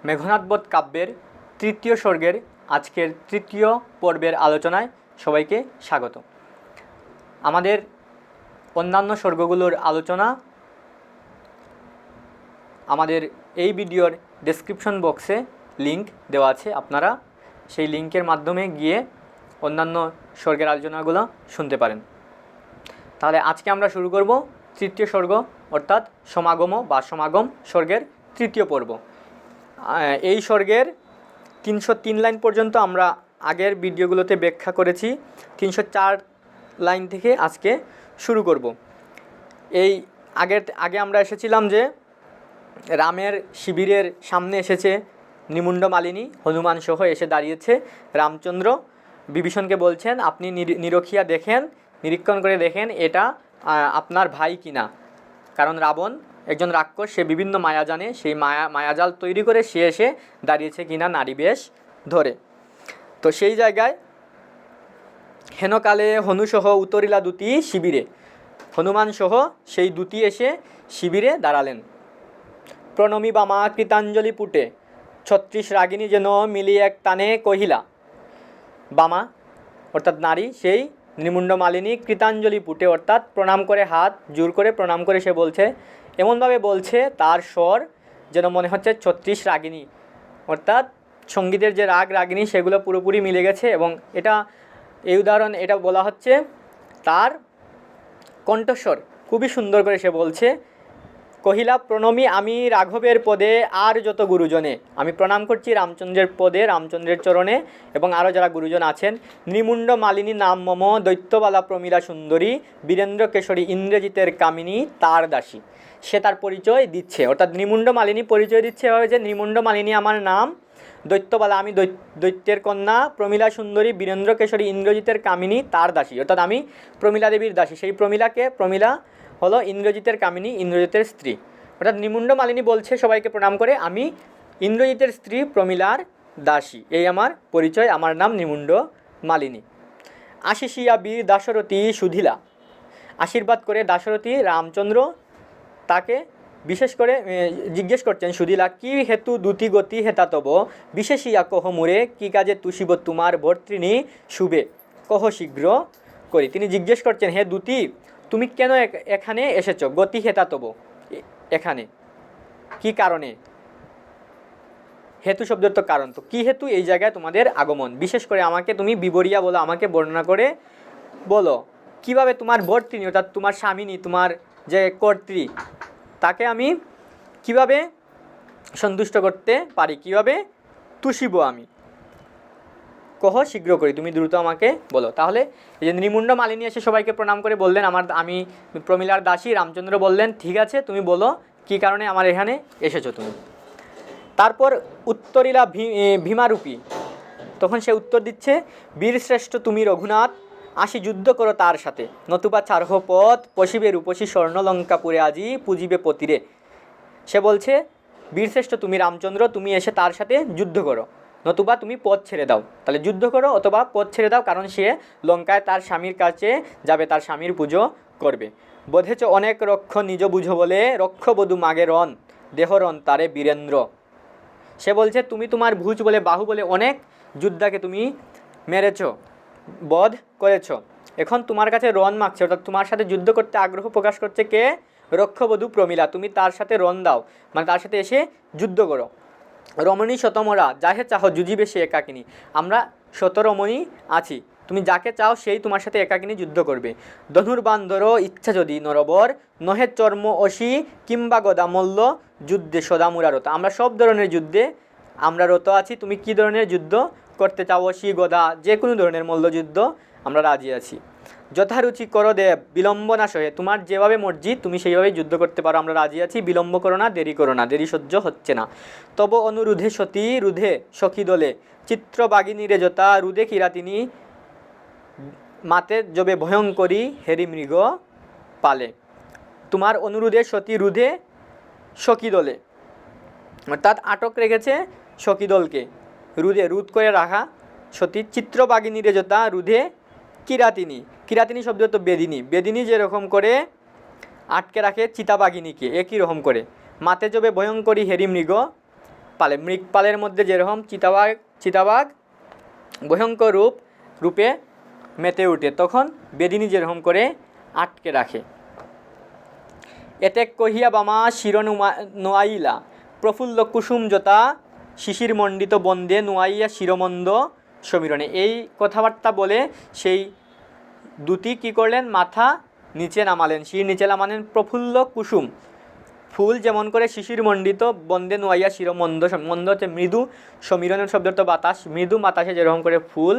মেঘনাদ বধ কাব্যের তৃতীয় স্বর্গের আজকের তৃতীয় পর্বের আলোচনায় সবাইকে স্বাগত। আমাদের অন্যান্য স্বর্গগুলোর আলোচনা আমাদের এই ভিডিওর ডেসক্রিপশন বক্সে লিংক দেওয়া আছে, আপনারা সেই লিংকের মাধ্যমে গিয়ে অন্যান্য স্বর্গের আলোচনাগুলো শুনতে পারেন। তাহলে আজকে আমরা শুরু করব তৃতীয় স্বর্গ অর্থাৎ সমাগম বা সমাগম স্বর্গের তৃতীয় পর্ব। এই স্বর্গের 303 লাইন পর্যন্ত আমরা আগের ভিডিওগুলোতে ব্যাখ্যা করেছি। 304 লাইন থেকে আজকে শুরু করব। এই আগে আমরা এসেছিলাম যে রামের শিবিরের সামনে এসেছে নিমুণ্ড মালিনী, হনুমান সহ এসে দাঁড়িয়েছে। রামচন্দ্র বিভীষণকে বলছেন, আপনি নিরখিয়া দেখেন, নিরীক্ষণ করে দেখেন এটা আপনার ভাই কিনা। কারণ রাবণ একজন রাক্ষস, সে বিভিন্ন মায়া জানে, সেই মায়াজাল তৈরি করে সে এসে দাঁড়িয়েছে কিনা নারী বেশ ধরে। তো সেই জায়গায় হেনকালে হনুসহ উতরিলা দূতি শিবিরে, হনুমান সহ সেই দূতি এসে শিবিরে দাঁড়ালেন। প্রণমী বামা কৃতাঞ্জলি পুটে 36 রাগিনী যেন মিলি এক টানে কহিলা। বামা অর্থাৎ নারী, সেই নিমুণ্ড মালিনী কৃতাঞ্জলি পুটে অর্থাৎ প্রণাম করে, হাত জোর করে প্রণাম করে সে বলছে, এমনভাবে বলছে তার স্বর যেন মনে হচ্ছে 36 রাগিনী, অর্থাৎ সঙ্গীতের যে রাগ রাগিনী সেগুলো পুরোপুরি মিলে গেছে। এবং এই উদাহরণ এটা বলা হচ্ছে তার কণ্ঠস্বর খুবই সুন্দর করে সে বলছে, কহিলা প্রণমী আমি রাঘবের পদে আর যত গুরুজনে, আমি প্রণাম করছি রামচন্দ্রের পদে, রামচন্দ্রের চরণে এবং আরও যারা গুরুজন আছেন। নিমুণ্ড মালিনী নাম মম দৈত্যবালা প্রমীলা সুন্দরী, বীরেন্দ্র কেশরী ইন্দ্রজিতের কামিনী তার দাসী। সে তার পরিচয় দিচ্ছে, অর্থাৎ নিমুণ্ড মালিনী পরিচয় দিচ্ছে এভাবে যে নিমুণ্ড মালিনী আমার নাম, দৈত্যবালা আমি দৈত্যের কন্যা, প্রমীলা সুন্দরী বীরেন্দ্র কেশরী ইন্দ্রজিতের কামিনী তার দাসী, অর্থাৎ আমি প্রমীলা দেবীর দাসী। সেই প্রমীলা হলো ইন্দ্রজিতের কামিনী, ইন্দ্রজিতের স্ত্রী। অর্থাৎ নিমুণ্ড মালিনী বলছে সবাইকে প্রণাম করে, আমি ইন্দ্রজিতের স্ত্রী প্রমীলার দাসী, এই আমার পরিচয়, আমার নাম নিমুণ্ড মালিনী। আশিসিয়া বীর দাশরথী সুধিলা, আশীর্বাদ করে দাশরথী রামচন্দ্র তাকে বিশেষ করে জিজ্ঞেস করছেন, সুধিলা কি হেতু দ্যুতি গতি হেতাতব, বিশেষিয়া কহ মুরে কি কাজে তুষিব তোমার ভর্তৃণী শুভে, কহ শীঘ্র করি। তিনি জিজ্ঞেস করছেন, হে দ্যুতি তুমি কেন এখানে এসেছো, গতি হেতাতব এখানে কি কারণে, হেতু শব্দের তো কারণ, তো কী হেতু এই জায়গায় তোমাদের আগমন, বিশেষ করে আমাকে তুমি বিবরিয়া বলো, আমাকে বর্ণনা করে বলো কিভাবে তোমার ভর্তৃণী অর্থাৎ তোমার স্বামিনী, তোমার যে কর্ত্রী, তাকে আমি কিভাবে সন্তুষ্ট করতে পারি, কিভাবে তুষিব আমি, কহ শীঘ্র করি, তুমি দ্রুত আমাকে বলো। তাহলে এই যে নিমুণ্ড মালিনী এসে সবাইকে প্রণাম করে বললেন আমি প্রমীলার দাসী। রামচন্দ্র বললেন, ঠিক আছে তুমি বলো কী কারণে আমার এখানে এসেছো তুমি। তারপর উত্তরিলা ভীমারূপী, তখন সে উত্তর দিচ্ছে, বীরশ্রেষ্ঠ তুমি রঘুনাথ, আসি যুদ্ধ করো তার সাথে, নতুবা চারহ পথ পশিবে রূপসী স্বর্ণলঙ্কাপুরে আজি পুজিবে পতিরে। সে বলছে, বীরশ্রেষ্ঠ তুমি রামচন্দ্র, তুমি এসে তার সাথে যুদ্ধ করো, নতুবা তুমি পথ ছেড়ে দাও। তাহলে যুদ্ধ করো অথবা পথ ছেড়ে দাও, কারণ সে লঙ্কায় তার স্বামীর কাছে যাবে, তার স্বামীর পুজো করবে। বোধেছ অনেক রক্ষ নিজ বুঝো বলে, রক্ষ বধূ মাগে রণ দেহরণ তারে বীরেন্দ্র। সে বলছে তুমি তোমার ভুজ বলে, বাহু বলে অনেক যোদ্ধাকে তুমি মেরেছ, বধ করেছ, এখন তোমার কাছে রণ মাগছে, অর্থাৎ তোমার সাথে যুদ্ধ করতে আগ্রহ প্রকাশ করছে কে, রক্ষবধূ প্রমীলা, তুমি তার সাথে রণ দাও, মানে তার সাথে এসে যুদ্ধ করো। রমণী শতমরা যাহে চাহ যুজিবে সে একাকিনী, আমরা শতরমণী আছি, তুমি যাকে চাও সেই তোমার সাথে একাকিনী যুদ্ধ করবে। ধনুর্বাণ ধরো ইচ্ছা যদি নরবর, নহে চর্ম অসি কিংবা গদা মল্ল, যুদ্ধে সদা মুরারত, আমরা সব ধরনের যুদ্ধে আমরা রত আছি, তুমি কি ধরনের যুদ্ধ করতে চাও, অসি গদা যে কোনো ধরনের মল্লযুদ্ধ আমরা রাজি আছি। যথারুচি করো দেব বিলম্ব না সহে, তোমার যেভাবে মর্জি তুমি সেইভাবেই যুদ্ধ করতে পারো, আমরা রাজি আছি, বিলম্ব করো না, দেরি করো না, দেরি সহ্য হচ্ছে না। তব অনুরোধে সতী রুধে সখী দলে, চিত্রবাগিনী রে যতা রুধে কিরাতিনী, মাতে যবে ভয়ঙ্করী হেরি মৃগ পালে। তোমার অনুরোধে সতী রুধে সখী দলে, অর্থাৎ আটক রেখেছে সখী দলকে, রোধ করে রাখা সতী। চিত্রবাগিনী রে যতা রুধে কিরাতিনী, কিরাতিনী শব্দ তো বেদিনী, বেদিনী যেরকম করে আটকে রাখে চিতাবাগিনীকে, একই রকম করে। মাতে যবে ভয়ঙ্করী হেরি মৃগ পালে, মৃগপালের মধ্যে যেরকম চিতাবাঘ ভয়ঙ্কর রূপে মেতে উঠে, তখন বেদিনী যেরকম করে আটকে রাখে। এতে কহিয়া বামা শির নোয়াইলা প্রফুল্ল কুসুম জোতা শিশির মণ্ডিত বন্দে নোয়াইয়া শিরমন্দ সমীরণে। এই কথাবার্তা বলে সেই দুটি কী করলেন, মাথা নিচে নামালেন, শির নিচে নামালেন। প্রফুল্ল কুসুম ফুল যেমন করে শিশির মণ্ডিত বন্দে নোয়াইয়া শিরমন্দ, মন্দ হচ্ছে মৃদু, সমীরণের শব্দ তো বাতাস, মৃদু বাতাসে যেরকম করে ফুল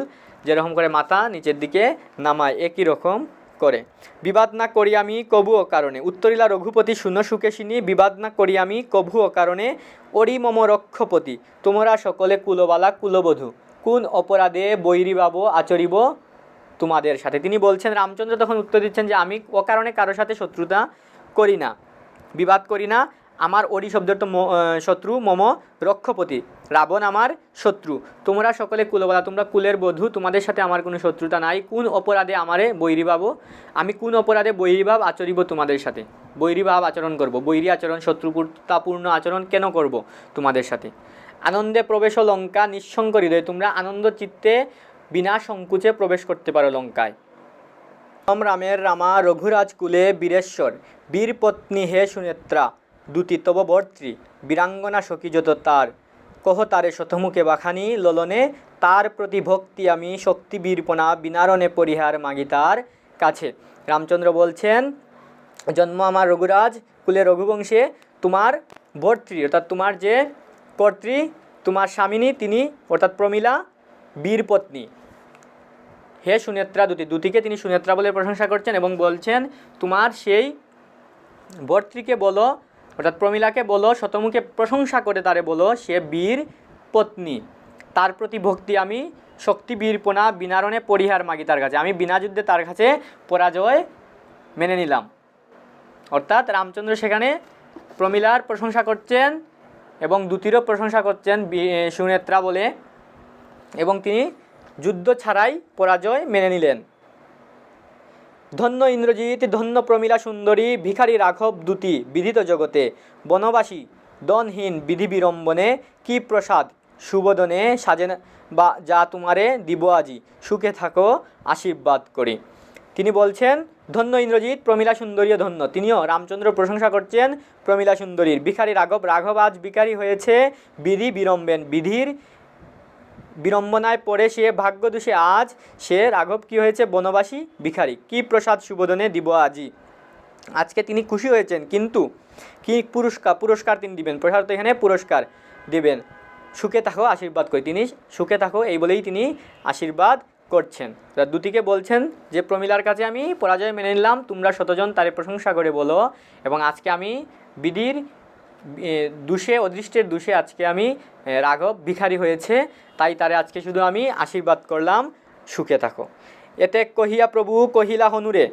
যেরকম করে মাথা নিচের দিকে নামায়, একই রকম করে। বিবাদ না করি আমি কভু অকারণে, উত্তরিলা রঘুপতি শুনো সুকেশিনী, বিবাদ না করি আমি কভু অকারণে, অরি মম রক্ষপতি তোমরা সকলে কুলবালা কুলবধূ, কোন অপরাধে বৈরী বাবু আচরিব তোমাদের সাথে। তিনি বলছেন, রামচন্দ্র তখন উত্তর দিচ্ছেন যে আমি অকারণে কারোর সাথে শত্রুতা করি না, বিবাদ করি না। আমার অরি শব্দের তো শত্রু, মম রক্ষপতি, রাবণ আমার শত্রু, তোমরা সকলে কুলবালা তোমরা কুলের বধূ, তোমাদের সাথে আমার কোনো শত্রুতা নাই। কোন অপরাধে আমারে বৈরীভাব, আমি কোন অপরাধে বৈরীভাব আচরিব তোমাদের সাথে, বৈরীভাব আচরণ করব, বৈরী আচরণ শত্রুতাপূর্ণ আচরণ কেন করব তোমাদের সাথে। আনন্দে প্রবেশ লঙ্কা নিঃসঙ্গ হৃদয়, তোমরা আনন্দ চিত্তে বিনা সংকুচে প্রবেশ করতে পারো লঙ্কায়। রামের রামা রঘুরাজ কুলে বীরেশ্বর, বীরপত্নী হে সুনেত্রা দুতি তব বর্ত্রী, বীরাঙ্গনা সখী যত তার, কহ তারে শতমুখে বাখানি ললনে, তার প্রতি ভক্তি আমি শক্তি বীরপনা, বিনারণে পরিহার মাগি তার কাছে। রামচন্দ্র বলছেন, জন্ম আমার রঘুরাজ কুলে রঘুবংশে, তোমার ভর্তৃ অর্থাৎ তোমার যে কর্ত্রী, তোমার স্বামিনী তিনি অর্থাৎ প্রমীলা বীরপত্নী, হে সুনেত্রা দুতিকে তিনি সুনেত্রা বলে প্রশংসা করছেন এবং বলছেন তোমার সেই ভর্তৃকে বলো অর্থাৎ প্রমীলাকে বলো, শতমুখে প্রশংসা করে তারে বলো সে বীর পত্নী, তার প্রতি ভক্তি আমি শক্তি বীরপনা বিনারণে পরিহার মাগি তার কাছে, আমি বিনা যুদ্ধে তার কাছে পরাজয় মেনে নিলাম। অর্থাৎ রামচন্দ্র সেখানে প্রমীলার প্রশংসা করছেন এবং দুতিরও প্রশংসা করছেন সুনেত্রা বলে, এবং তিনি যুদ্ধ ছাড়াই পরাজয় মেনে নিলেন। ধন্য ইন্দ্রজিৎ ধন্য প্রমীলা সুন্দরী, ভিখারি রাঘব দুতি বিদিত জগতে, বনবাসী দনহীন বিধি বিড়ম্বনে, কি প্রসাদ সুবোধনে সাজে বা যা তোমারে দিব আজি, সুখে থাকো আশীর্বাদ করি। তিনি বলছেন ধন্য ইন্দ্রজিৎ, প্রমীলা সুন্দরীও ধন্য, তিনিও রামচন্দ্র প্রশংসা করছেন প্রমীলা সুন্দরীর। ভিখারি রাঘব আজ ভিখারি হয়েছে বিধি বিড়ম্বেন, বিধির বিড়ম্বনায় পড়ে সে ভাগ্যদোষে আজ সে রাঘব কি হয়েছে, বনবাসী ভিখারি। কি প্রসাদ সুবোধনে দিব আজি, আজকে তিনি খুশি হয়েছেন, কিন্তু কি পুরস্কার তিনি দিবেন, প্রসাদ তো এখানে পুরস্কার দিবেন, সুখে থাকো আশীর্বাদ করি, তিনি সুখে থাকো এই বলেই তিনি আশীর্বাদ করছেন। দুতিকে বলছেন যে প্রমীলার কাছে আমি পরাজয় মেনে নিলাম, তোমরা শতজন তারে প্রশংসা করে বলো, এবং আজকে আমি বিধির দোষে অদৃষ্টের দোষে আজকে আমি রাঘব ভিখারি হয়েছে, তাই তারে আজকে শুধু আমি আশীর্বাদ করলাম, সুখে থাকো। এতে কহিয়া প্রভু কহিলা হনুরে,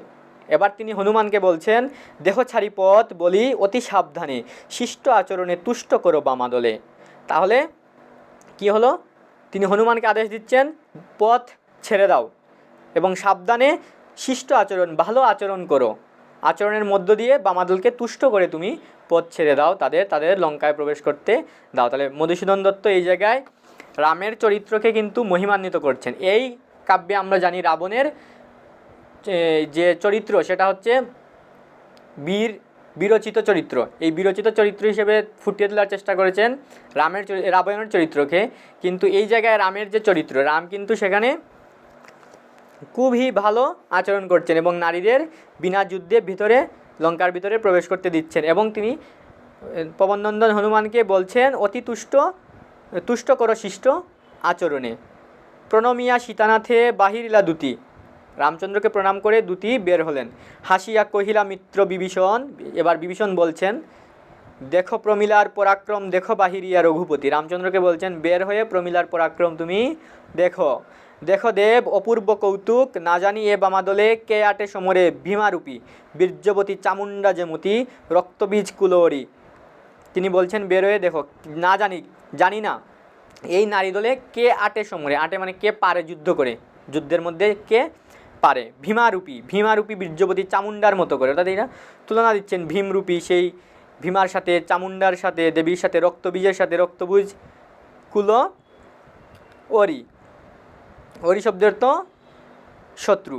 এবার তিনি হনুমানকে বলছেন দেহ ছাড়ি পথ বলি অতি সাবধানে, শিষ্ট আচরণে তুষ্ট করো বামাদলে। তাহলে কি হলো, তিনি হনুমানকে আদেশ দিচ্ছেন পথ ছেড়ে দাও এবং সাবধানে শিষ্ট আচরণ ভালো আচরণ করো, আচরণের মধ্য দিয়ে বামাদলকে তুষ্ট করে তুমি পথ ছেড়ে দাও, তাদের লঙ্কায় প্রবেশ করতে দাও। তাহলে মধুসূদন দত্ত এই জায়গায় রামের চরিত্রকে কিন্তু মহিমান্বিত করছেন। এই কাব্যে আমরা জানি রাবণের যে চরিত্র সেটা হচ্ছে বিরচিত চরিত্র, এই বিরচিত চরিত্র হিসেবে ফুটিয়ে তোলার চেষ্টা করেছেন রাবণের চরিত্রকে, কিন্তু এই জায়গায় রামের যে চরিত্র, রাম কিন্তু সেখানে খুবই ভালো আচরণ করছেন এবং নারীদের বিনা যুদ্ধে লঙ্কার ভিতরে প্রবেশ করতে দিচ্ছেন, এবং তিনি পবননন্দন হনুমানকে বলছেন অতি তুষ্ট করো শিষ্ট আচরণে। প্রণমিয়া সীতানাথে বাহিরিলা দুতি, রামচন্দ্রকে প্রণাম করে দুতি বের হলেন। হাসিয়া কহিলা মিত্র বিভীষণ, এবার বিভীষণ বলছেন দেখো প্রমীলার পরাক্রম দেখো বাহিরিয়া রঘুপতি, রামচন্দ্রকে বলছেন বের হয়ে প্রমীলার পরাক্রম তুমি দেখো, দেখো দেব অপূর্ব কৌতুক, না জানি এ বামাদলে কে আটে সমরে, ভীমারূপী বীর্যবতী চামুণ্ডা যেমতি, রক্তবীজ কুলোরি। তিনি বলছেন বের হয়ে দেখো, না জানি না এই নারী দলে কে আটে সমরে, আটে মানে কে পারে যুদ্ধ করে, যুদ্ধের মধ্যে কে পারে, ভীমারূপী বীর্যবতী চামুণ্ডার মতো করে, অর্থাৎ এরা তুলনা দিচ্ছেন ভীমরূপী সেই ভীমার সাথে, চামুন্ডার সাথে, দেবীর সাথে, রক্তবীজের সাথে, রক্তবীজ কুল অরি, অরি শব্দের তো শত্রু।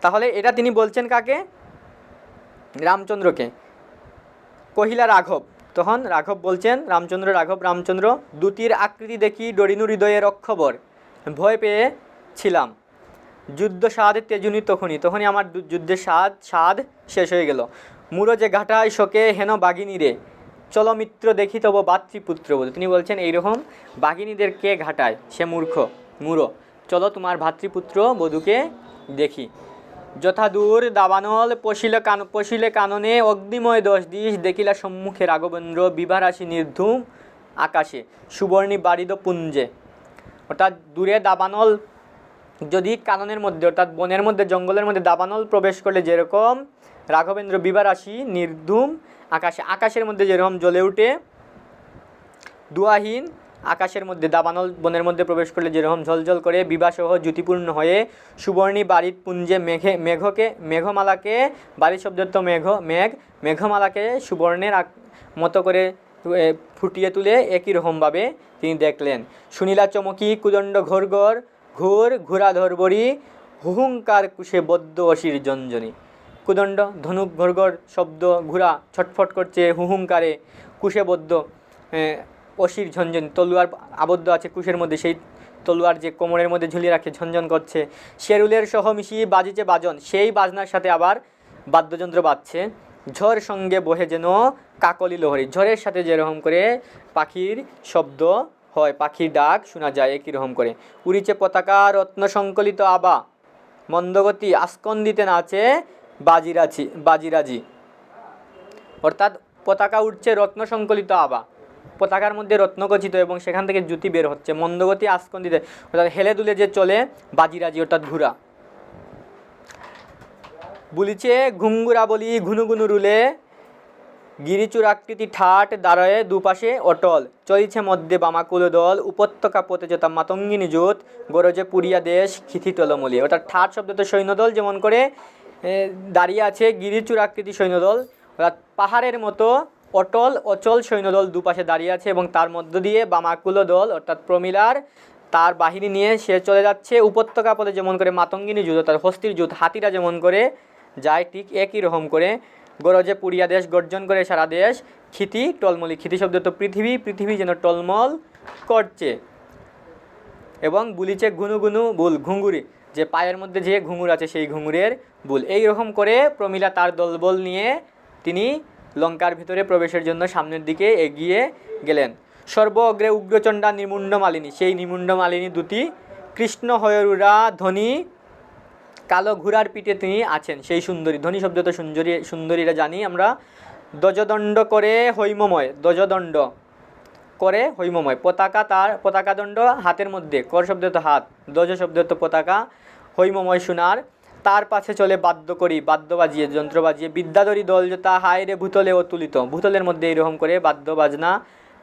তাহলে এটা তিনি বলছেন কাকে? রামচন্দ্রকে। কহিলা রাঘব, তখন রাঘব বলছেন রামচন্দ্র, রামচন্দ্র, দ্যুতির আকৃতি দেখি ডরিনু হৃদয়ে রক্ষবর, ভয় পেয়েছিলাম, যুদ্ধ স্বাদ তেজুনি তখনই আমার যুদ্ধের স্বাদ শেষ হয়ে গেল। মুরো যে ঘাটায় শোকে হেন বাঘিনী রে, চলো মিত্র দেখি তব ভাতৃপুত্র বধূ। তিনি বলছেন এইরকম বাঘিনীদেরকে ঘাটায়, সে মুরো, চলো তোমার ভাতৃপুত্র বধূকে দেখি। যথাদূর দাবানল পশিলে কাননে, অগ্নিময় 10 দিশ দেখিলা সম্মুখে রাঘবেন্দ্র, বিভারাশি নির্ধূম আকাশে, সুবর্ণী বারিদ পুঞ্জে। অর্থাৎ দূরে দাবানল যদি কাননের মধ্যে, অর্থাৎ বনের মধ্যে, জঙ্গলের মধ্যে দাবানল প্রবেশ করলে যেরকম রাঘবেন্দ্র বিভারাশি নির্ধূম আকাশে, আকাশের মধ্যে যেরকম জ্বলে উঠে, দুয়াহীন আকাশের মধ্যে দাবানল বনের মধ্যে প্রবেশ করলে যেরকম ঝলঝল করে বিবাসহ জ্যোতিপূর্ণ হয়ে, সুবর্ণী বারিদ পুঞ্জে মেঘমালাকে, বারিদ শব্দের তো মেঘমালাকে সুবর্ণের মতো করে ফুটিয়ে তুলে একই রকমভাবে তিনি দেখলেন। শুনিলা চমকি কুদণ্ড ঘোর ঘোরাধরবরী, হুহুঙ্কার কুশে বদ্ধ অশির জঞ্জনী। কুদণ্ড ধনুক ঘোরঘর শব্দ, ঘোড়া ছটফট করছে হুহুঙ্কারে, কুশেবদ্ধ অশির ঝঞ্ঝন, তলোয়ার আবদ্ধ আছে কুশের মধ্যে, সেই তলোয়ার যে কোমরের মধ্যে ঝুলিয়ে রাখে ঝনঝন করছে। শেরুলের সহ মিশিয়ে বাজিছে বাজন, সেই বাজনার সাথে আবার বাদ্যযন্ত্র বাজছে। ঝড় সঙ্গে বহে যেন কাকলি লোহরি, ঝড়ের সাথে যেরকম করে পাখির শব্দ হয়, পাখির ডাক শোনা যায় একই রকম করে। উড়িছে পতাকা রত্ন সংকলিত আবা, মন্দগতি আস্কন্দিতে নাচে বাজিরাজি। অর্থাৎ পতাকা উঠছে রত্ন সংকলিত আবা, পতাকার মধ্যে রত্নগচিত এবং সেখান থেকে জ্যোতি বের হচ্ছে। মন্দগতি আস্কন্দিতে, অর্থাৎ হেলে দুলে যে চলে বাজিরাজি, অর্থাৎ ঘোড়া। বলিছে ঘুঙ্গুরা বলি ঘুনুঘুনু রুলে, গিরিচূড়াকৃতি ঠাট দাঁড়ায় দুপাশে অটল, চলিছে মধ্যে বামাকুল দল, উপত্যকা পথে যথা মাতঙ্গিনী জোত, গরজে পুরিয়া দেশ খিথি টলমলি। অর্থাৎ ঠাট শব্দতে সৈন্যদল যেমন করে দাঁড়িয়ে আছে, গিরিচূড়াকৃতি সৈন্যদল অর্থাৎ পাহাড়ের মতো অচল সৈন্যদল দুপাশে দাঁড়িয়ে আছে, এবং তার মধ্য দিয়ে বামাকুল দল অর্থাৎ প্রমিলার তার বাহিনী নিয়ে সে চলে যাচ্ছে। উপত্যকা পথে যেমন করে মাতঙ্গিনী যুদ্ধ, তার হস্তির যুদ্ধ, হাতিরা যেমন করে যায় ঠিক একই রকম করে গরজে পুরিয়া দেশ, গর্জন করে সারা দেশ, খিতি টলমলি, খিতি শব্দ তো পৃথিবী যেন টলমল করছে। এবং বুলিছে ঘুনুঘুনু বুল, ঘুঙুরি, যে পায়ের মধ্যে যে ঘুঙুর আছে সেই ঘুঙুরের বুল। এই রকম করে প্রমিলা তার দলবল নিয়ে তিনি লঙ্কার ভিতরে প্রবেশের জন্য সামনের দিকে এগিয়ে গেলেন। সর্ব অগ্রে উগ্রচণ্ডা নির্মুণ্ড মালিনী, সেই নির্মুণ্ড মালিনী দুটি কৃষ্ণ হয়রুরা ধনী কালো ঘোড়ার পিঠে তিনি আছেন, সেই সুন্দরী। ধনী শব্দ তো সুন্দরীরা জানি আমরা। ধ্বজদণ্ড করে হৈমময়, ধ্বজদণ্ড করে হৈমময়, পতাকা তার পতাকাদণ্ড হাতের মধ্যে, কর শব্দ তো হাত, ধ্বজ শব্দ তো পতাকা, হৈমময় সোনার, তার পাশে চলে বাদ্য করি, বাদ্য বাজিয়ে যন্ত্র বাজিয়ে, বিদ্যাধরী দল যথা হায় রে ভূতলে অতুলিত, ভূতলের মধ্যে এইরকম করে বাদ্য বাজনা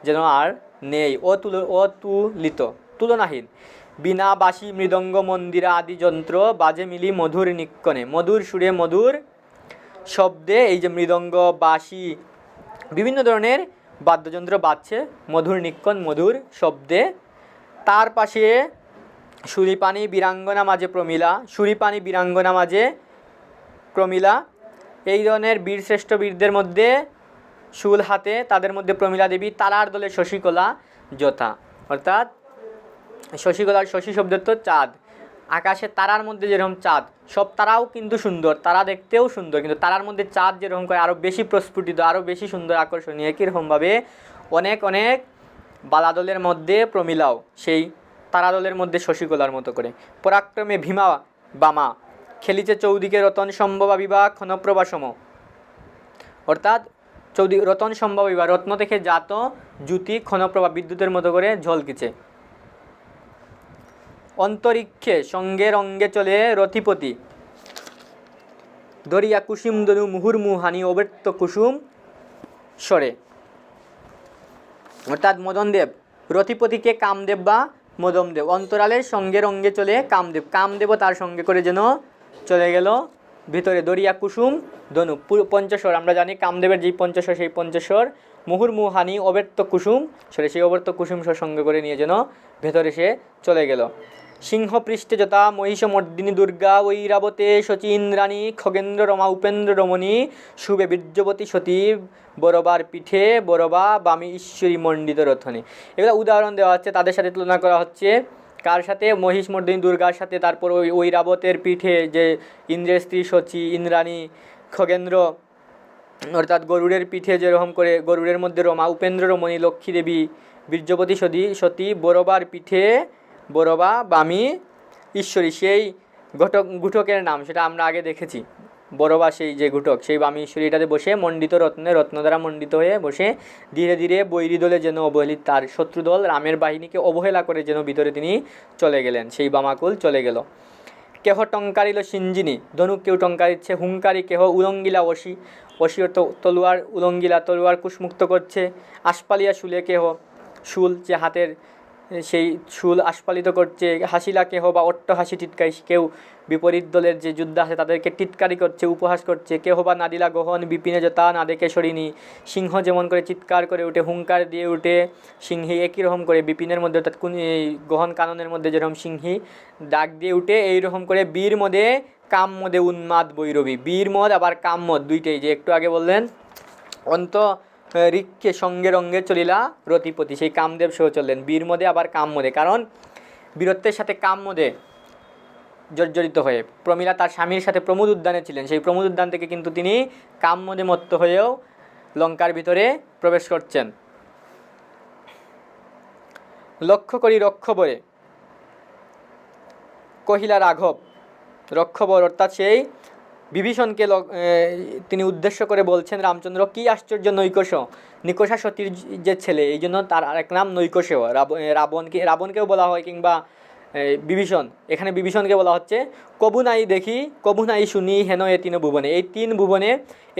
যেন আর নেই, অতুলিত তুলনাহীন। বিনা বাঁশি মৃদঙ্গ মন্দিরা আদি যন্ত্র বাজে মিলি মধুর নিক্ষণে, মধুর সুরে মধুর শব্দে, এই যে মৃদঙ্গ বাঁশি বিভিন্ন ধরনের বাদ্যযন্ত্র বাজছে মধুর নিক্ষণ মধুর শব্দে। তার পাশে সুরিপানি বীরাঙ্গনা মাঝে প্রমিলা, সুরিপানি বীরাঙ্গনা মাঝে প্রমিলা, এই ধরনের বীরশ্রেষ্ঠ বীরদের মধ্যে শুল হাতে, তাদের মধ্যে প্রমিলা দেবী, তারার দলে শশীকলা যথা, অর্থাৎ শশীকলার শশী শব্দের তো চাঁদ, আকাশে তারার মধ্যে যেরকম চাঁদ, সব তারাও কিন্তু সুন্দর, তারা দেখতেও সুন্দর, কিন্তু তারার মধ্যে চাঁদ যেরকম করে আরও বেশি প্রস্ফুটিত, আরও বেশি সুন্দর আকর্ষণীয়, কীরকমভাবে অনেক অনেক বালাদলের মধ্যে প্রমিলাও সেই তারাদলের মধ্যে শশীকলার মতো করে। পরাক্রমে ভীমা বামা খেলিছে চৌদিকে রতন সম্ভবা বিবাহ ক্ষণপ্রভা সম, অর্থাৎ রতন সম্ভব বিবাহ, রত্ন থেকে জাত জ্যোতি ক্ষণপ্রভা বিদ্যুতের মতো করে ঝলকিছে। অন্তরিক্ষে সঙ্গে রঙ্গে চলে রথিপতি, ধরিয়া কুসুম দনু মুহুর্মুহানি অবৃত্ত কুসুম স্বরে, অর্থাৎ মদনদেব, রথিপতিকে কামদেব বা মদনদেব, অন্তরালের সঙ্গে রঙ্গে চলে কামদেব, কামদেবও তার সঙ্গে করে যেন চলে গেল ভিতরে দরিয়া কুসুম ধনু পঞ্চস্বর, আমরা জানি কামদেবের যে পঞ্চস্বর সেই পঞ্চস্বর মুহুর্মুহানি অব্যর্ত কুসুম সরে সেই অব্যর্ত কুসুম সঙ্গে করে নিয়ে যেন ভেতরে সে চলে গেল। সিংহপৃষ্ঠে যথা মহিষমর্দিনী দুর্গা ঐরাবতে শচীন্দ্রাণী খগেন্দ্র রমা উপেন্দ্র রমণী শুভে বীর্যবতী সতী বরবার পিঠে বরবা বামী ঈশ্বরী মণ্ডিত রথনী। এগুলো উদাহরণ দেওয়া হচ্ছে, তাদের সাথে তুলনা করা হচ্ছে কার সাথে? মহিষমর্দিনী দুর্গার সাথে। তারপর ওই ঐরাবতের পিঠে যে ইন্দ্রের স্ত্রী শচী ইন্দ্রাণী খগেন্দ্র অর্থাৎ গরুড়ের পিঠে যেরকম করে গরুড়ের মধ্যে রমা উপেন্দ্র রমণী লক্ষ্মী দেবী বীর্যবতী সতী বরবার পিঠে বরবা বামী ঈশ্বরী, সেই ঘটকের নাম সেটা আমরা আগে দেখেছি। বরবা সেই যে ঘটক সেই বামী ঈশ্বরীটাতে বসে মণ্ডিত রত্ন দ্বারা মণ্ডিত হয়ে বসে ধীরে ধীরে বৈরী দলে যেন অবহেলিত তার শত্রুদল রামের বাহিনীকে অবহেলা করে যেন ভিতরে তিনি চলে গেলেন, সেই বামাকুল চলে গেল। কেহ টঙ্কারিল সিঞ্জিনী, ধনুক কেউ টঙ্কারিচ্ছে, হুঙ্কারি কেহ উলঙ্গিলা অসি তলোয়ার উলঙ্গিলা তলোয়ার কুশমুক্ত করছে, আশপালিয়া শুলে কেহ শুল যে হাতের সেই শুল আস্ফালিত করছে, হাসিলা কেহ বা অট্ট হাসি টিটকারি, কেউ বিপরীত দলের যে যোদ্ধা আছে তাদেরকে টিটকারি করছে উপহাস করছে। কেহ বা নাদিলা গহন বিপিনে যতা না দেখে সরিনি, সিংহ যেমন করে চিৎকার করে উঠে হুঙ্কার দিয়ে উঠে সিংহী একই রকম করে বিপিনের মধ্যে অর্থাৎ এই গহন কাননের মধ্যে যেরকম সিংহী ডাক দিয়ে উঠে এইরকম করে বীর মদে কাম মদে উন্মাদ বৈরবী। বীর মদ আবার কাম মদ দুইটাই, যে একটু আগে বললেন অন্ত ঋক্ষে সঙ্গে রঙ্গে চলিলা রতিপতি, সেই কামদেব সেও চললেন বীর মদে আবার কাম মদে, কারণ বীরত্বের সাথে কাম মদে জর্জরিত হয়ে। প্রমীলা তার স্বামীর সাথে প্রমোদ উদ্যানে ছিলেন, সেই প্রমোদ উদ্যান থেকে কিন্তু তিনি কাম মদে মত্ত হয়েও লঙ্কার ভিতরে প্রবেশ করছেন। লক্ষ্য করি রক্ষবরে কহিলা রাঘব, রক্ষবর অর্থাৎ সেই বিভীষণকে তিনি উদ্দেশ্য করে বলছেন রামচন্দ্র, কি আশ্চর্য নৈকশ, নিকষা সতীর যে ছেলে, এই জন্য তার আরেক নাম নৈকশ। রাবণকেও বলা হয় কিংবা বিভীষণ, এখানে বিভীষণকে বলা হচ্ছে কবু নাই দেখি কবু নাই শুনি হেন এ তিন ভুবনে, এই তিন ভুবনে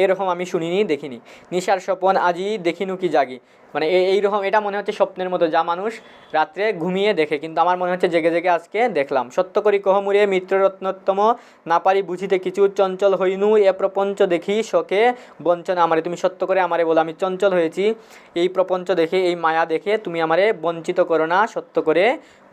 এরকম আমি শুনিনি দেখিনি, নিশার স্বপন আজি দেখিনু কি জাগি, মানে এইরকম এটা মনে হচ্ছে স্বপ্নের মতো, যা মানুষ রাত্রে ঘুমিয়ে দেখে, কিন্তু আমার মনে হচ্ছে জেগে জেগে আজকে দেখলাম। সত্য করি কহমুরে মিত্ররত্নোত্তম, না পারি বুঝিতে কিছু চঞ্চল হইনু এ প্রপঞ্চ দেখি শোকে বঞ্চনা আমারে, তুমি সত্য করে আমারে বলো আমি চঞ্চল হয়েছি, এই প্রপঞ্চ দেখে এই মায়া দেখে তুমি আমারে বঞ্চিত করো না, সত্য করে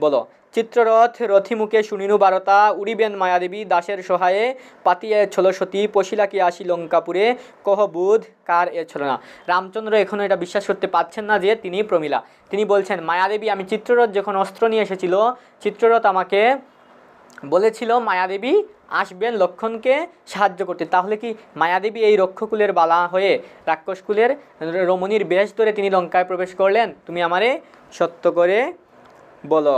বলো। চিত্ররথ রথিমুখে শুনিনু বারতা, উড়িবেন মায়াদেবী দাসের সহায়ে, পাতিয়া ছল সতী পশিলা কি আসি লঙ্কাপুরে, কহ বুধ কার এ ছল না। রামচন্দ্র এখনও এটা বিশ্বাস করতে পারছেন না যে তিনি প্রমীলা। তিনি বলছেন মায়াদেবী, আমি চিত্ররথ যখন অস্ত্র নিয়ে এসেছিল, চিত্ররথ আমাকে বলেছিল মায়াদেবী আসবেন লক্ষণকে সাহায্য করতে, তাহলে কি মায়াদেবী এই রক্ষকুলের বালা হয়ে রাক্ষসকুলের রমণীর বেশ ধরে তিনি লঙ্কায় প্রবেশ করলেন? তুমি আমারে সত্য করে বলো।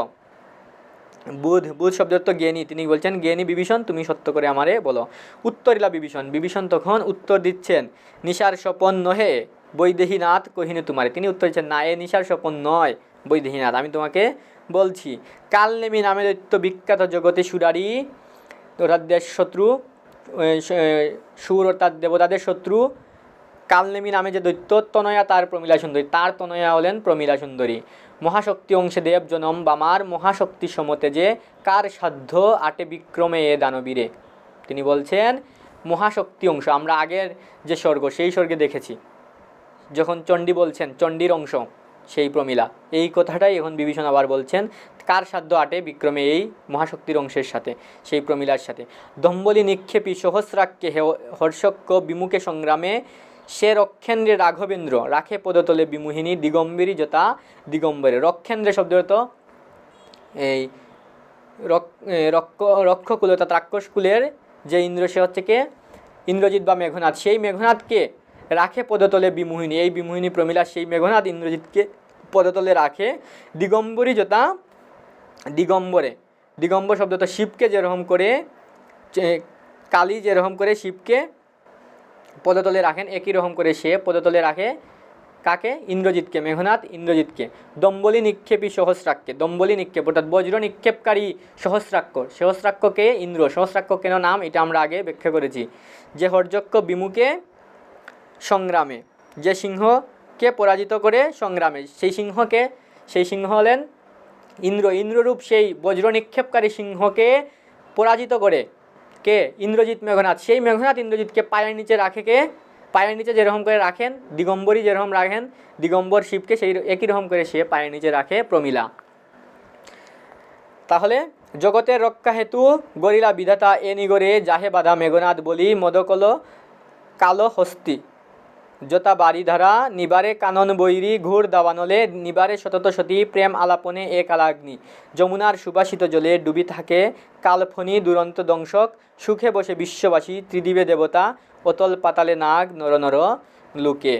বুধ শব্দের তো জ্ঞানী, তিনি বলছেন জ্ঞানী বিভীষণ তুমি সত্য করে আমারে বলো। উত্তরিলা বিভীষণ তখন উত্তর দিচ্ছেন, নিশার স্বপন নহে বৈদেহীনাথ কহিনু তোমারে, তিনি উত্তর দিচ্ছেন না, এ নিশার স্বপন নয় বৈদেহীনাথ, আমি তোমাকে বলছি। কালনেমি নামে দৈত্য বিখ্যাত জগতে সুরারি, অর্থাৎ দেশ শত্রু, সুর অর্থাৎ দেবতাদের শত্রু, কালনেমি নামে যে দৈত্য, তনয়া তার প্রমীলা সুন্দরী, তার তনয়া হলেন প্রমীলা সুন্দরী। মহাশক্তি অংশে দেব জনম বামার, মহাশক্তি সমতে যে কার সাধ্য আটে বিক্রমে এ দানবীরে, তিনি বলছেন মহাশক্তি অংশ, আমরা আগের যে স্বর্গ সেই স্বর্গে দেখেছি যখন চণ্ডী বলছেন চণ্ডীর অংশ সেই প্রমীলা, এই কথাটাই এখন বিভীষণ আবার বলছেন কার সাধ্য আটে বিক্রমে এই মহাশক্তির অংশের সাথে, সেই প্রমীলার সাথে। দম্বলি নিক্ষেপী সহস্রাক্যে হর্ষক্য বিমুখে সংগ্রামে, সে রক্ষেন্দ্রে রাঘবেন্দ্র রাখে পদতলে বিমোহিনী, দিগম্বরী যথা দিগম্বরে। রক্ষেন্দ্রে শব্দের তো এই রক্ষকুল অর্থাৎ রাক্ষসকুলের যে ইন্দ্র সে হচ্ছে কে ইন্দ্রজিৎ বা মেঘনাথ, সেই মেঘনাথকে রাখে পদতলে বিমোহিনী, এই বিমোহিনী প্রমীলা সেই মেঘনাথ ইন্দ্রজিৎকে পদতলে রাখে। দিগম্বরী যথা দিগম্বরে, দিগম্বর শব্দ তো শিবকে যেরকম করে কালী যেরকম করে শিবকে পদতলে রাখেন, একই রকম করে সে পদতলে রাখে কাকে? ইন্দ্রজিৎকে, মেঘনাথ ইন্দ্রজিৎকে। দম্বলি নিক্ষেপী সহস্রাক্যে, দম্বলি নিক্ষেপ অর্থাৎ বজ্র নিক্ষেপকারী সহস্রাক্ষ, সহস্রাক্ষকে ইন্দ্র, সহস্রাক্ষ কেন নাম এটা আমরা আগে ব্যাখ্যা করেছি। যে হর্যক্য বিমুখে সংগ্রামে, যে সিংহকে পরাজিত করে সংগ্রামে, সেই সিংহ হলেন ইন্দ্ররূপ সেই বজ্র নিক্ষেপকারী সিংহকে পরাজিত করে কে? ইন্দ্রজিৎ মেঘনাদ। সেই মেঘনাদ ইন্দ্রজিৎকে পায়ের নিচে রাখে কে? পায়ের নিচে যেরকম করে রাখেন দিগম্বরী, যেরকম রাখেন দিগম্বর শিবকে, সেই একই রকম করে সে পায়ের নিচে রাখে প্রমীলা। তাহলে জগতের রক্ষা হেতু গরিলা বিধাতা এ নিগরে যাহে বাধা মেঘনাদ বলি মদকল কালো হস্তি যতা বাড়িধারা নিবারে কানন বৈরি ঘুর দাবানলে নিবারে শতত সতী প্রেম আলাপনে এ কালাগ্নি যমুনার সুবাসিত জলে ডুবি থাকে কালফনি দুরন্ত দংশক সুখে বসে বিশ্ববাসী ত্রিদিবে দেবতা অতল পাতালে নাগ নর নর লুকে।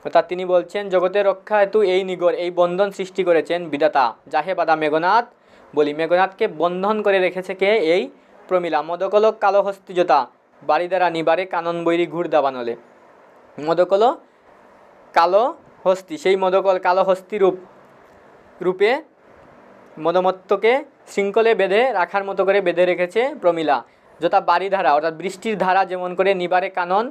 অর্থাৎ তিনি বলছেন জগতের রক্ষা হেতু এই নিগর, এই বন্ধন সৃষ্টি করেছেন বিধাতা যাহে বাধা মেঘনাদ বলি। মেঘনাদকে বন্ধন করে রেখেছে কে? এই প্রমীলা। মদকলক কালো হস্তিজতা বাড়িদারা নিবারে কানন বৈরি ঘুর দাবানলে। মদকল কালো হস্তি, সেই মদকল কালো হস্তি রূপে মদমত্তকে শৃঙ্খলে বেঁধে রাখার মতো করে বেঁধে রেখেছে প্রমীলা। যথা বাড়িধারা অর্থাৎ বৃষ্টির ধারা যেমন করে নিবারে কানন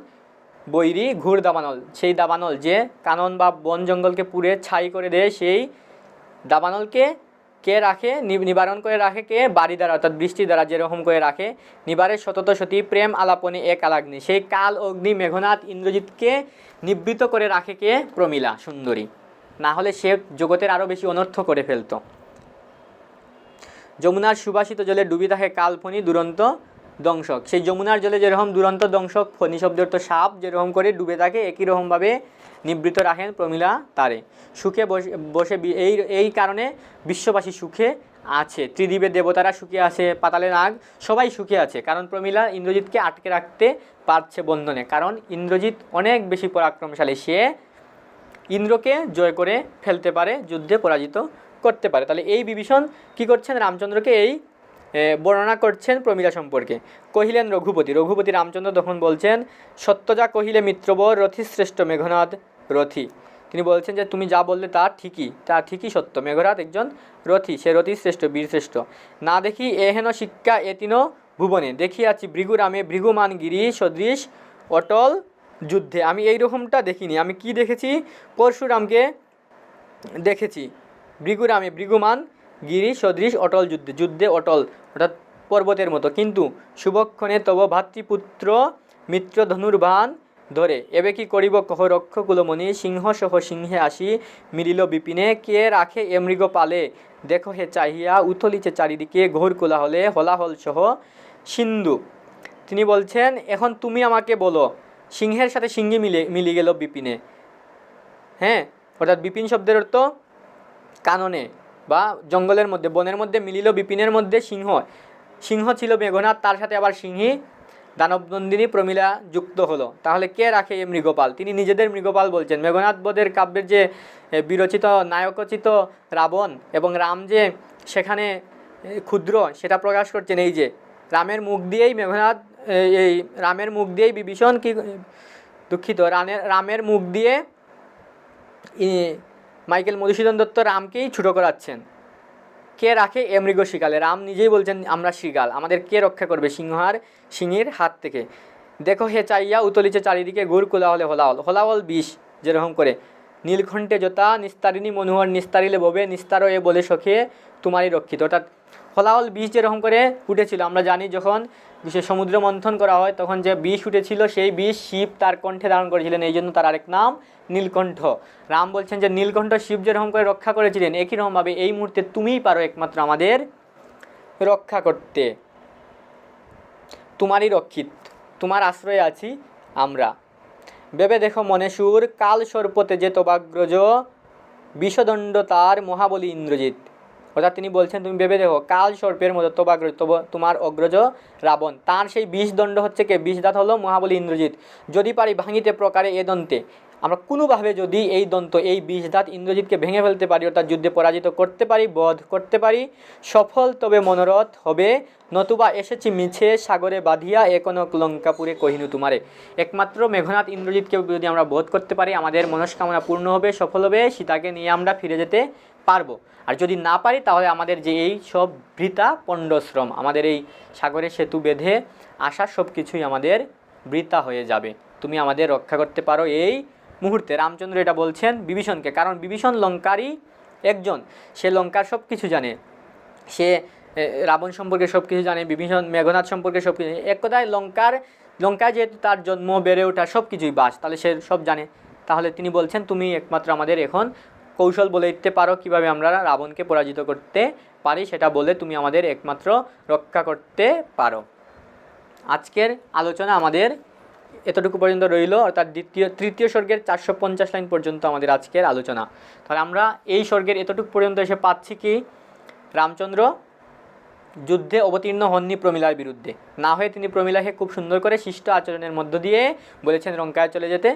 বৈরি ঘুর দাবানল, সেই দাবানল যে কানন বা বন জঙ্গলকে পুড়ে ছাই করে দেয়, সেই দাবানলকে কে রাখে? নিবারণ করে রাখে কে? বাড়ি দ্বারা অর্থাৎ বৃষ্টি দ্বারা যেরকম করে রাখে। নিবারে শতত সতী প্রেম আলাপনে এক আলাগ্নি, সেই কাল অগ্নি মেঘনাদ ইন্দ্রজিৎকে নিবৃত করে রাখে কে? প্রমীলা সুন্দরী। না হলে সে জগতের আরও বেশি অনর্থ করে ফেলত। যমুনার সুবাসিত জলে ডুবি থাকে কালফনি দুরন্ত দংশক, সেই যমুনার জলে যেরকম দুরন্ত দংশক ফণি শব্দের তো সাপ যেরকম করে ডুবে থাকে, একই রকমভাবে নিবৃত রাখেন প্রমীলা তারে। সুখে বসে এই কারণে বিশ্ববাসী সুখে আছে, ত্রিদিবের দেবতারা সুখে আছে, পাতালে নাগ সবাই সুখে আছে, কারণ প্রমীলা ইন্দ্রজিৎকে আটকে রাখতে পারছে বন্ধনে। কারণ ইন্দ্রজিৎ অনেক বেশি পরাক্রমশালী, সে ইন্দ্রকে জয় করে ফেলতে পারে, যুদ্ধে পরাজিত করতে পারে। তাহলে এই বিভীষণ কী করছেন? রামচন্দ্রকে এই বর্ণনা করছেন প্রমীলা সম্পর্কে। কহিলেন রঘুপতি রামচন্দ্র তখন বলছেন সত্যজা কহিলে মিত্রবর রথি শ্রেষ্ঠ মেঘনাদ রথি। তিনি বলছেন যে তুমি যা বললে তা ঠিকই সত্য, মেঘনাদ একজন রথি, সে রথি শ্রেষ্ঠ, বীর শ্রেষ্ঠ। না দেখি এহেন শিক্ষা এতিন ভুবনে দেখিয়াছি ভৃগুরামে ভৃগুমান গিরি সদৃশ অটল যুদ্ধে। আমি এই রকমটা দেখিনি। আমি কি দেখেছি? পরশুরামকে দেখেছি, ভৃগুরামে ভৃগুমান গিরি সদৃশ অটল যুদ্ধে অটল অর্থাৎ পর্বতের মতো। কিন্তু শুভক্ষণে তব ভাতৃপুত্র মিত্র ধনুর্বাণ ধরে এবে কি করিব কহ রক্ষ কুলমণি সিংহ সহ সিংহে আসি মিলিল বিপিনে কে রাখে এ মৃগ পালে দেখো হে চাহিয়া উথলিছে চারিদিকে ঘোর কোলাহলে হলাহল সহ সিন্ধু। তিনি বলছেন এখন তুমি আমাকে বলো, সিংহের সাথে সিংহী মিলে গেল বিপিনে। হ্যাঁ, অর্থাৎ বিপিন শব্দের অর্থ কাননে বা জঙ্গলের মধ্যে, বনের মধ্যে মিলিল বিপিনের মধ্যে সিংহ ছিল মেঘনাদ, তার সাথে আবার সিংহী দানবনন্দিনী প্রমীলা যুক্ত হলো। তাহলে কে রাখে এ মৃগপাল? তিনি নিজেদের মৃগপাল বলছেন। মেঘনাদ বধের কাব্যের যে বিরচিত নায়কচিত রাবণ এবং রাম যে সেখানে ক্ষুদ্র, সেটা প্রকাশ করছেন এই যে রামের মুখ দিয়েই মেঘনাদ, এই রামের মুখ দিয়েই বিভীষণ রামের মুখ দিয়ে মাইকেল মধুসূদন দত্ত রামকেই ছুটো করাচ্ছেন। কে রাখে এ মৃগ শিকালে? রাম নিজেই বলছেন আমরা শিকাল, আমাদের কে রক্ষা করবে সিংহীর হাত থেকে? দেখো হে চাইয়া উতলিছে চারিদিকে ঘুর কোলাহলে হলাহল বিষ যেরকম করে নীলকণ্ঠে জোতা নিস্তারিণী মনোহর নিস্তারিলে ববে নিস্তার এ বলে সখে তোমারই রক্ষিত। অর্থাৎ হলাহল বিষ যেরকম করে উঠেছিল, আমরা জানি যখন সমুদ্র মন্থন করা হয় তখন যে বিষ উঠেছিল, সেই বিষ শিব তার কণ্ঠে ধারণ করেছিলেন, এই জন্য তার আরেক নাম নীলকণ্ঠ। রাম বলছেন যে নীলকণ্ঠ শিব যেরকম করে রক্ষা করেছিলেন, একই রকমভাবে এই মুহূর্তে তুমিই পারো একমাত্র আমাদের রক্ষা করতে, তোমারই রক্ষিত, তোমার আশ্রয়ে আছি আমরা। ভেবে দেখো মনে সুর কাল সর্পতে যে তবাগ্রজ বিষদণ্ড তার মহাবলী ইন্দ্রজিৎ। অর্থাৎ তিনি বলছেন তুমি ভেবে দেখো কাল সর্পের মতো তোমার অগ্রজ রাবণ, তার সেই বিষদণ্ড হচ্ছে কে? বিষদাত হলো মহাবলী ইন্দ্রজিৎ। যদি পারি ভাঙিতে প্রকারে এ দন্তে, আমরা কোনোভাবে যদি এই দন্ত এই বিষদাত ইন্দ্রজিৎকে ভেঙে ফেলতে পারি, অর্থাৎ যুদ্ধে পরাজিত করতে পারি, বধ করতে পারি, সফল তবে মনোরথ হবে, নতুবা এসেছি মিছে সাগরে বাঁধিয়া একনক লঙ্কাপুরে কহিনু তোমারে। একমাত্র মেঘনাদ ইন্দ্রজিৎকে যদি আমরা বধ করতে পারি, আমাদের মনস্কামনা পূর্ণ হবে, সফল হবে, সীতাকে নিয়ে আমরা ফিরে যেতে পারবো। আর যদি না পারি তাহলে আমাদের যে এই সব বৃথা পণ্ডশ্রম, আমাদের এই সাগরে সেতু বেঁধে আসা সব কিছুই আমাদের বৃথা হয়ে যাবে। তুমি আমাদের রক্ষা করতে পারো এই মুহূর্তে। রামচন্দ্র এটা বলছেন বিভীষণকে, কারণ বিভীষণ লঙ্কারই একজন, সে লঙ্কার সব কিছু জানে, সে রাবণ সম্পর্কে সব কিছু জানে, বিভীষণ মেঘনাদ সম্পর্কে সব কিছু, এক কথায় লঙ্কায় যেহেতু তার জন্ম, বেড়ে ওঠা সব কিছুই বাস, তাহলে সে সব জানে। তাহলে তিনি বলছেন তুমি একমাত্র আমাদের এখন কৌশল বলে দিতে পারো কীভাবে আমরা রাবণকে পরাজিত করতে পারি, সেটা বলে তুমি আমাদের একমাত্র রক্ষা করতে পারো। আজকের আলোচনা আমাদের এতটুকু পর্যন্ত রইল, অর্থাৎ তৃতীয় স্বর্গের 450 লাইন পর্যন্ত আমাদের আজকের আলোচনা। তাহলে আমরা এই স্বর্গের এতটুকু পর্যন্ত এসে পাচ্ছি কি, রামচন্দ্র যুদ্ধে অবতীর্ণ হননি প্রমীলার বিরুদ্ধে, না হয়ে তিনি প্রমীলাকে খুব সুন্দর করে শিষ্ট আচরণের মধ্য দিয়ে বলেছেন লঙ্কায় চলে যেতে।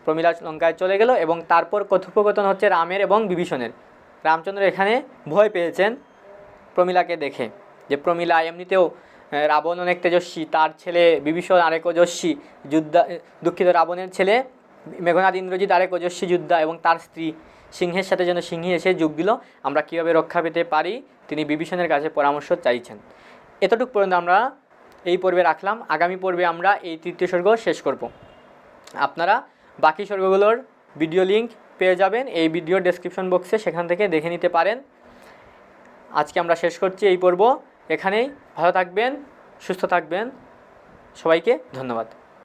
প্রমীলা লঙ্কায় চলে গেল এবং তারপর কথোপকথন হচ্ছে রামের এবং বিভীষণের। রামচন্দ্র এখানে ভয় পেয়েছেন প্রমীলাকে দেখে, যে প্রমীলা এমনিতেও রাবণ অনেক তেজস্বী, তার ছেলে বিভীষণ আরেক ওজস্বী যোদ্ধা, দুঃখিত রাবণের ছেলে মেঘনাদ ইন্দ্রজিৎ আরেক ওজস্বী যোদ্ধা, এবং তার স্ত্রী সিংহের সাথে যেন সিংহী এসে যোগ দিল, আমরা কীভাবে রক্ষা পেতে পারি তিনি বিভীষণের কাছে পরামর্শ চাইছেন। এতটুকু পর্যন্ত আমরা এই পর্বে রাখলাম। আগামী পর্বে আমরা এই তৃতীয় স্বর্গ শেষ করব। আপনারা বাকি স্বর্গগুলোর ভিডিও লিঙ্ক পেয়ে যাবেন এই ভিডিও ডেসক্রিপশন বক্সে, সেখান থেকে দেখে নিতে পারেন। আজকে আমরা শেষ করছি এই পর্ব এখানেই। ভালো থাকবেন, সুস্থ থাকবেন, সবাইকে ধন্যবাদ।